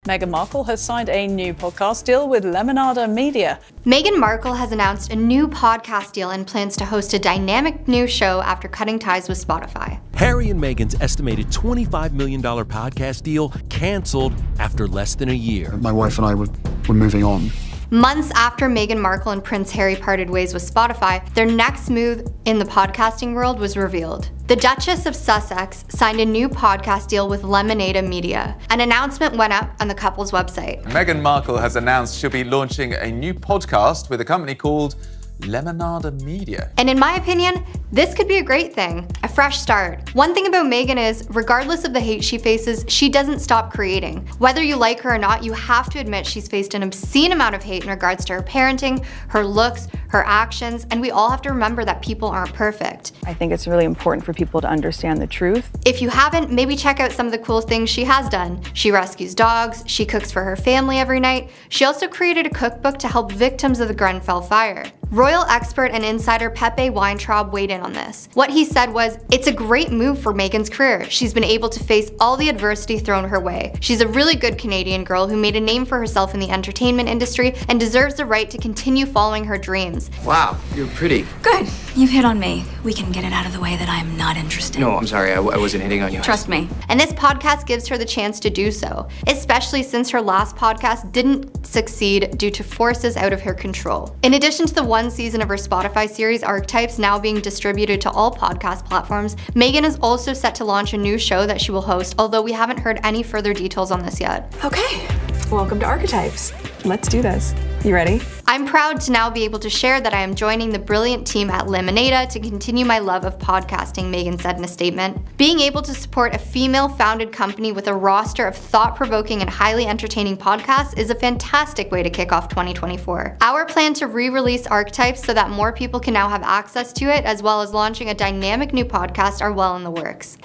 Meghan Markle has signed a new podcast deal with Lemonada Media. Meghan Markle has announced a new podcast deal and plans to host a dynamic new show after cutting ties with Spotify. Harry and Meghan's estimated $25 million podcast deal canceled after less than a year. My wife and I were moving on. Months after Meghan Markle and Prince Harry parted ways with Spotify, their next move in the podcasting world was revealed. The Duchess of Sussex signed a new podcast deal with Lemonada Media. An announcement went up on the couple's website. Meghan Markle has announced she'll be launching a new podcast with a company called Lemonada Media. And in my opinion, this could be a great thing, a fresh start. One thing about Meghan is, regardless of the hate she faces, she doesn't stop creating. Whether you like her or not, you have to admit she's faced an obscene amount of hate in regards to her parenting, her looks, her actions, and we all have to remember that people aren't perfect. I think it's really important for people to understand the truth. If you haven't, maybe check out some of the cool things she has done. She rescues dogs, she cooks for her family every night. She also created a cookbook to help victims of the Grenfell fire. Royal expert and insider Pepe Weintraub weighed in on this. What he said was, "It's a great move for Meghan's career. She's been able to face all the adversity thrown her way. She's a really good Canadian girl who made a name for herself in the entertainment industry and deserves the right to continue following her dreams." Wow, you're pretty. Good. You've hit on me. We can get it out of the way that I'm not interested. No, I'm sorry. I wasn't hitting on you. Trust me. And this podcast gives her the chance to do so, especially since her last podcast didn't succeed due to forces out of her control. In addition to the one season of her Spotify series Archetypes now being distributed to all podcast platforms, Meghan is also set to launch a new show that she will host, although we haven't heard any further details on this yet. Okay, welcome to Archetypes. Let's do this. You ready? I'm proud to now be able to share that I am joining the brilliant team at Lemonada to continue my love of podcasting, Meghan said in a statement. Being able to support a female-founded company with a roster of thought-provoking and highly entertaining podcasts is a fantastic way to kick off 2024. Our plan to re-release Archetypes so that more people can now have access to it, as well as launching a dynamic new podcast, are well in the works.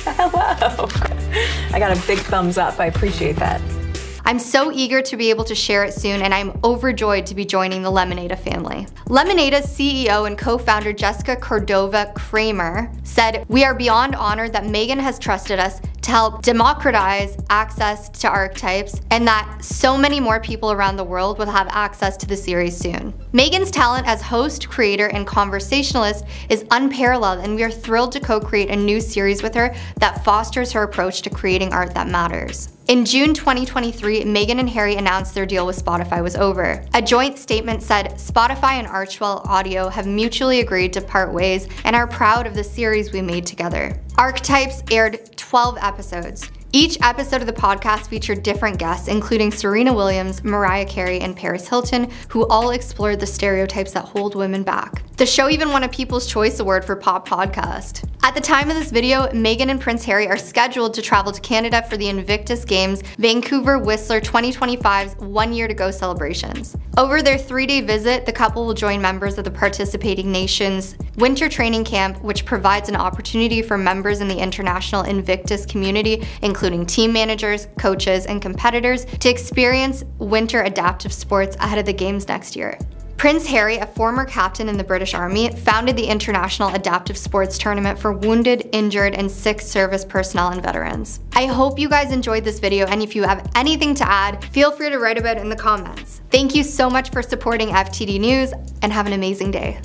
Hello. I got a big thumbs up. I appreciate that. I'm so eager to be able to share it soon, and I'm overjoyed to be joining the Lemonada family. Lemonada's CEO and co-founder Jessica Cordova-Kramer said, "We are beyond honored that Meghan has trusted us to help democratize access to Archetypes, and that so many more people around the world will have access to the series soon." Meghan's talent as host, creator, and conversationalist is unparalleled, and we are thrilled to co-create a new series with her that fosters her approach to creating art that matters. In June 2023, Meghan and Harry announced their deal with Spotify was over. A joint statement said, "Spotify and Archwell Audio have mutually agreed to part ways and are proud of the series we made together." Archetypes aired 12 episodes. Each episode of the podcast featured different guests, including Serena Williams, Mariah Carey, and Paris Hilton, who all explored the stereotypes that hold women back. The show even won a People's Choice Award for Pop Podcast. At the time of this video, Meghan and Prince Harry are scheduled to travel to Canada for the Invictus Games Vancouver Whistler 2025's 1 Year to Go celebrations. Over their 3-day visit, the couple will join members of the participating nation's winter training camp, which provides an opportunity for members in the international Invictus community, including team managers, coaches, and competitors, to experience winter adaptive sports ahead of the games next year. Prince Harry, a former captain in the British Army, founded the International Adaptive Sports Tournament for wounded, injured, and sick service personnel and veterans. I hope you guys enjoyed this video, and if you have anything to add, feel free to write about it in the comments. Thank you so much for supporting FTD News, and have an amazing day.